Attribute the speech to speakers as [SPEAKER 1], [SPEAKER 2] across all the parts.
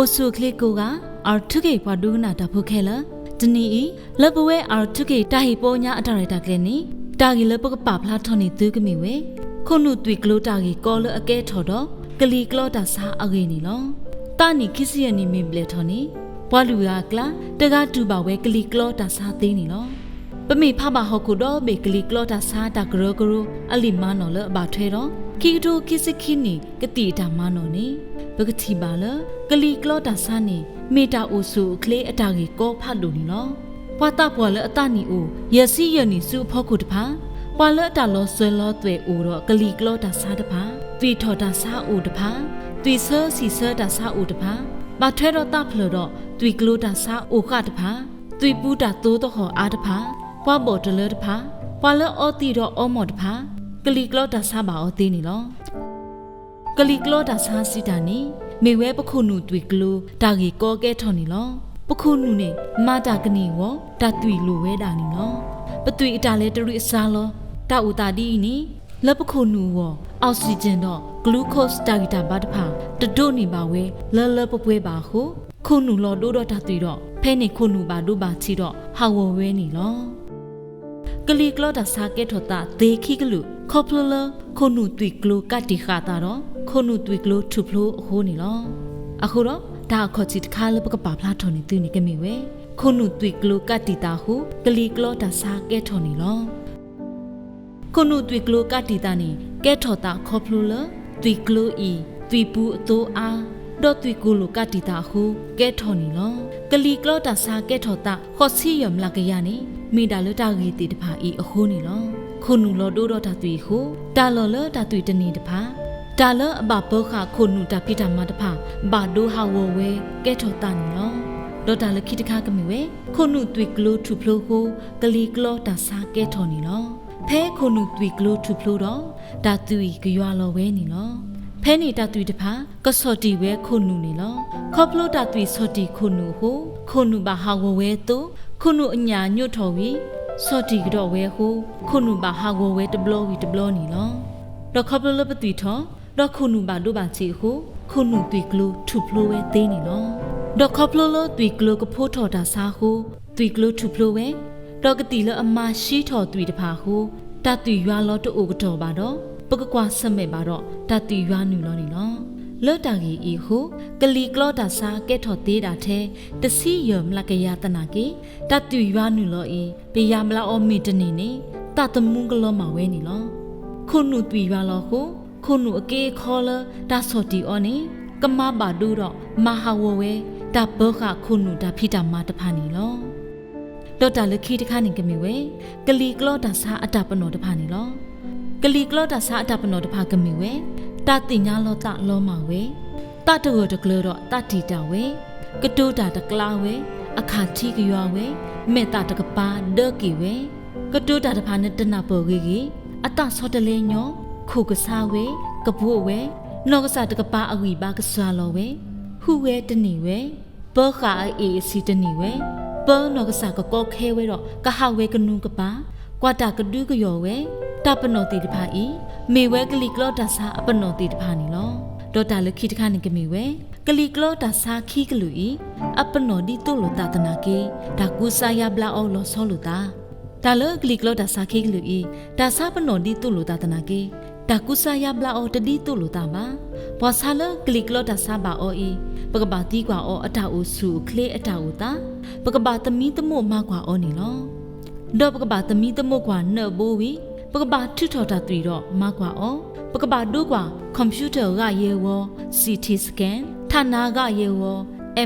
[SPEAKER 1] osu klikoga artuke paduna tapukela dini lebawe artuke tahiponya atarita kleni tagi lebaga papla toni tugamiwe konu twiklo tagi kolo ake thodo kali klo ta sa ageni lo tani kisiyani mimble thoni waluya kla taga tuba we kali klo ta sa tini lo pami phaba hokudo be kali klo ta sa ta gro alimano le ba thwe ro kito kisikini kati ta mano ni bagati bala kali klo ta sa ni meta osu kle atagi ko phadu ni lo pata pwala atani o yasi yani su phoku tpha pwala ta lo swe lo twe o ro kali klo ta sa tpha twi tho ta sa o tpha twi sơ si sơ ta sa o tpha ba thwe ro ta phlo ro twi klo ta sa o kha tpha twi pu ta to to ho a tpha pwa bo de le tpha pwala o ti ro o mo tphaကလီကလောတာစားပါအောသေးနေလောကလီကလောတာစားစီတာနေမေဝဲပခုနုတွေ့ကလိုတာကြီးကောကဲထော်နေလောပခုနုနေမာတာကနေဝတာတွေ့လိုဝဲတာနေလောပတွေ့အတာလဲတရိအစားလောတာဥတာဒီနေလပခုနုဝအောက်ဆီဂျင်တော့ဂလူးကို့စ်တာဂီတာဘာတဖာတဒို့နေပါဝဲလပပွဲပါဟုခုနုလောဒိုတော့တာတွေ့တော့ဖဲနေခုနုပါဒိုပါချီတော့ဟာဝဝဲနေလောကလီကလောတာစားကဲထော်တာဒေခိကလူခေါပလလခုနုတွေ့ကလိုကတိခါတာတော့ခုနုတွေ့ကလိုထုဖလိုဟိုးနေလောအခုတော့ဒါခေါ်ချီတခါလပကပါဖလားထုံနေသူနေကမိဝဲခုနုတွေ့ကလိုကတိတာဟုကလီကလောတာစားကဲထုံနေလောခုနုတွေ့ကလိုကတိတာနေကဲထော်တာခေါပလလတွေ့ကလိုဤတွေ့ပူအတိုးအားတော့တွေ့ကူလိုကတိတာဟုကဲထော်နေလောကလီကလောတာစားကဲထော်တာခေါ်စီယမ်လကရနေမိတာလတာကြီးတီတဖာဤအဟိုးနေလောခုနုလောဒိုတော့တာတွေ့ဟုတာလောလတာတွေ့တနေတဖာတာလအဘဘောခခုနုတာပြတာမတဖာဘာဒိုဟာဝဝဲကဲထော်တာနေလောဒေါ်တာလခိတခါကမီဝဲခုနုတွေ့ကလိုထူဖလိုဟုကလီကလောတာစာကဲထော်နေလောဖဲခုနုတွေ့ကလိုထူဖလိုတော့တာတွေ့ကြွာလောဝဲနေလောဖဲနေတာတွေ့တဖာကစော်တီဝဲခုနုနေလောခေါပလိုတာတွေ့စော်တီခုနုဟုခုနုဘာဟာဝဝဲတုခုနုအညာညွတ်ထော်ဝီစောတီကတော့ဝဲဟုခုနုဘာဟာကိုဝဲတဘလဝီတဘလနီလောတော့ခပလပတီထောတော့ခုနုဘာဒိုဘာချီဟုခုနုတွေ့ကလိုထူဖလိုဝဲသေးနေလောတော့ခပလလတွေ့ကလိုကဖိုးထော်တာစားဟုတွေ့ကလိုထူဖလိုဝဲတော့ကတိလအမရှိထော်တွေ့တဖာဟုတတွေ့ရွာလောတိုးကတော့ပါတော့ပကကွာစမဲ့ပါတော့တတွေ့ရွာနူလောနေလောလောတာကြီးဤဟုကလီကလောတာစာကဲထော်သေးတာထဲတစီယမလကရတနာကေတတူရွာနုလောဤပေယမလာအောမီတနေနေတတမုန်ကလောမဝဲနေလောခုနုတူရွာလောဟုခုနုအကေခေါ်လတာစောတီအောနေကမဘာဒူတော့မဟာဝဝဲတဘောခခုနုတာဖိတာမတဖာနေလောဒေါ်တာလခိတခါနေကမီဝဲကလီကလောတာစာအတပနောတဖာနေလောကလီကလောတာစာအတပနောတဖာကမီဝဲတတိညာလောတလောမဝဲတတဝတကလောတော့တတိတဝဲကတိုးတာတကလာဝဲအခါတိကရွာဝဲမေတ္တာတကပါဒကီဝဲကတိုးတာတဖာနဲ့တနပေါ်ကြီးအတဆောတလဲညောခုကစားဝဲကပုဝဲနောကစားတကပါအဝီပါကစားလောဝဲဟူဝဲတနေဝဲဘောခါအေးစီတနေဝဲဘောနောကစားကကောခဲဝဲတော့ကဟဝဲကနုကပါကွာတာကဒူးကယောဝဲတပနောတီတဖာဤမေဝဲကလီကလောတာစာအပနောတီတဖာနီလောဒေါ်တာလခိတခါနေကမေဝဲကလီကလောတာစာခီကလူဤအပနောဒီတိုလိုတာတနာကေဒါကူစာယဘလာအောလောဆောလူတာဒါလကလီကလောတာစာခီကလူဤဒါစာပနောဒီတိုလိုတာတနာကေဒါကူစာယဘလာအောတဒီတိုလိုတာပါဘောဆာလကလီကလောတာစာပါအောဤပကဘာတီကွာအောအတာအိုစုခလေအတာအိုတာပကဘာသမီးတမို့မကွာအောနီလောဒေါ်ပကဘာသမီးတမို့ကွာနှဘိုးဝီပကဘာထုထော်တာတွေ့တော့မကွာအောပကဘာဒိုကွာကွန်ပျူတာကရေဝ CT scan ဌာနာကရေဝ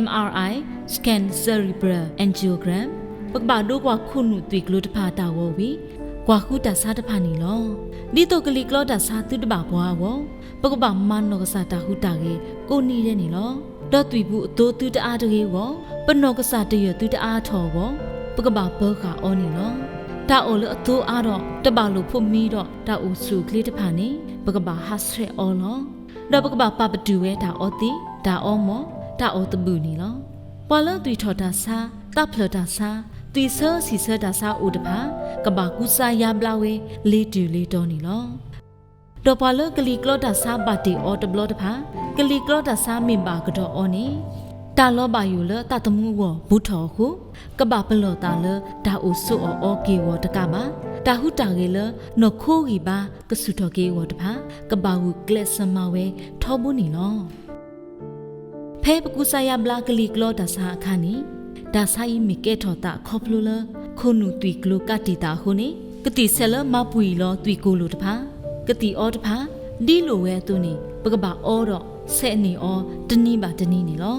[SPEAKER 1] MRI scan cerebral angiogram ပကဘာဒိုကွာခုနုတွေ့ကလို့တဖာတာဝဝီကွာခုတာစားတဖာနီလောဒီတော့ကလီကလောတာစားသူတပါဘွားဝပကဘာမန်နောကစားတာဟုတာကေကိုနီတဲ့နီလောတော့တွေ့ဘူးအတိုးသူတအားတကေဝပနောကစားတရသူတအားထော်ဝပကဘာဘောခါအောနီလောတာအိုလအတိုးအားတော့တပါလို့ဖို့မီတော့တာအိုစုကလေးတဖာနေပကဘာဟာဆွဲအောလောတော့ပကဘာပပတူဝဲတာအောတီတာအောမောတာအောတပူနီလောပွာလတွေ့ထော်တာစာတပ်ဖလတာစာတွေ့ဆာစီဆာတာစာအိုတဖာကဘာကူစာယဘလာဝဲလေးတူလေးတော်နီလောတော့ပွာလကလီကလောတာစာပါတီအောတဘလတဖာကလီကလောတာစာမင်ပါကတော့အောနီ ตาล้อบาอยู่เลตาตมูวบุทอคูกบาปลอตาเลตาอุสุออเกวตะกะบาตาหุตาเกเลนโคกีบากสุทอเกวตะพากบาหุเกลสมาเวทอบุนีลอเพปกุสายาบลากลีกลอดาสาคานีดาไซมิเกทอตาคอพลูเลคุนุตุยกลูกาติตาฮูนีกติเซลมาปุยลอตุยกูลูตะพากติออตะพาดีโลเวตุนีปกบาออดอเซนีออตนีบาตนีนีลอ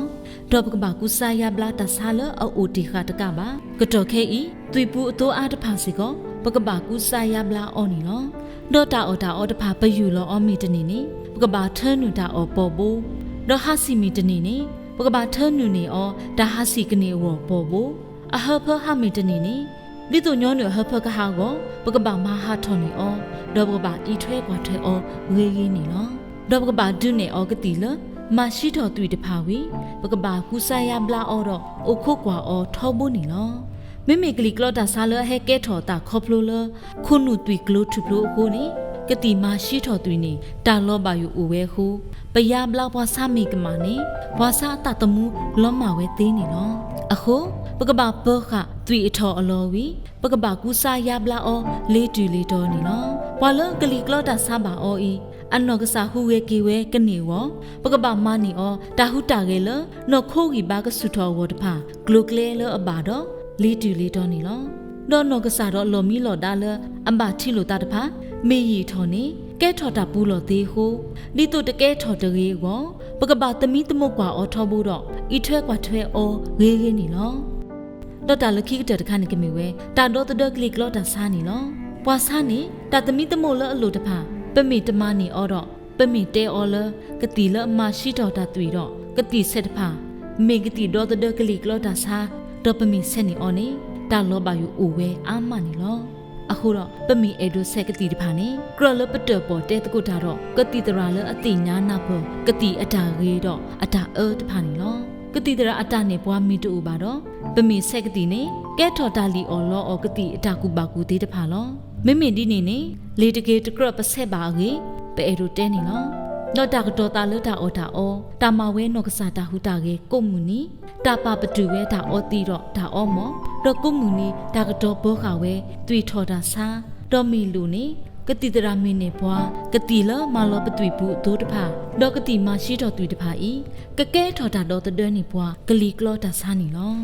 [SPEAKER 1] ดอกบากุสายาบลาตาซาเลอโอติคาตะกะบากะตอเคอีตุยปูอโตอาตะพาสิกอปกบากุสายาบลาออนีลอดอตาออตาออตะพาปยูลออมีตนีนีปกบาเทนุตาออปอบูดอฮาซิมีตนีนีปกบาเทนุนีออดาฮาซิกเนวอปอบูอะฮะเพอฮามีตนีนีดิตุญอเนฮะเพอกะฮาโกปกบามาฮาทอนีออดอปกบาอีထွဲกว่าထွဲออเวเกนีลอดอปกบาดุเนออกติเลมาชิดอตุยตะพาวีปกบากุสายาบลาออดโอคุกว่าออทอบุนีลอมิมิกลิกลอดาซาเลเฮเกทอตาคอพลูเลคุนุตุยกลูทุพลูโอคูนีกติมาชิทอตุยนีตาลอบายูอูเวคูปยาบลาบวาซามีกมานีบวาซาตาตมูลอมาเวตีนีลออะโคปกบาเปอค่ะตุยอทออลอวีปกบากุสายาบลาออเลตุเลตอนีลอปวาเลกลิกลอดาซาบาอออีอันนอกษาฮูเวกีเวกเนวปกบามานีอตาหุตาเกลนโคกีบากสุทอวดพากลุกเลเลอบาดอลีตูลีตอนีลอดอนอกษาดอลอมีลอดาเลอัมบาทิโลตาตพาเมยีทอนีแกทอตาปูลอเตโคลีตุตะแกทอตะเกวปกบาตมีตมกว่าอทอบูดออีထွဲกว่าထွဲอเวเกนีลอดอตาลคิกตะคานิกเมเวตาดอตะกลิกลอดาซานีลอปวาซานีตาตมีตมลอโลตพาปะมีตมานีออดอปะมีเตออลกติละมาชิดอตาตุยดอกติเซตพาเมกติดอตะกลิกลอดาซาดอปะมีเซนีออนีตาลอบายูอูเวอามานีลอအခုတော့ပမီအေဒိုဆက်ကတိတဖာနေကရလပတပေါ်တဲတကုတာတော့ကတိတရာလအတိညာနာဖို့ကတိအတာကြီးတော့အတာတဖာနေလောကတိတရာအတာနေပွားမီတူပါတော့ပမီဆက်ကတိနေကဲထော်တာလီအော်လောကတိအတာကူပါကူတေးတဖာလောမိမိဒီနေနေလေတကေတကရပဆက်ပါကြီးပဲအေဒိုတဲနေလောတော့တာကတော့တာလတာအော်တာအော်တာမဝဲနောကစားတာဟူတာကေကိုမူနီတာပပတူဝဲတာအော်တီတော့တာအော်မောတော့ကုမူနီတာကတော့ဘောခါဝဲတွီထော်တာဆာတော့မီလူနေကတိတရာမင်းနေဘွားကတိလမလောပတွီဘူးဒိုးတဖာတော့ကတိမရှိတော့တွီတဖာဤကကဲထော်တာတော့တဒဲနေဘွားဂလီကလောတာဆာနီလော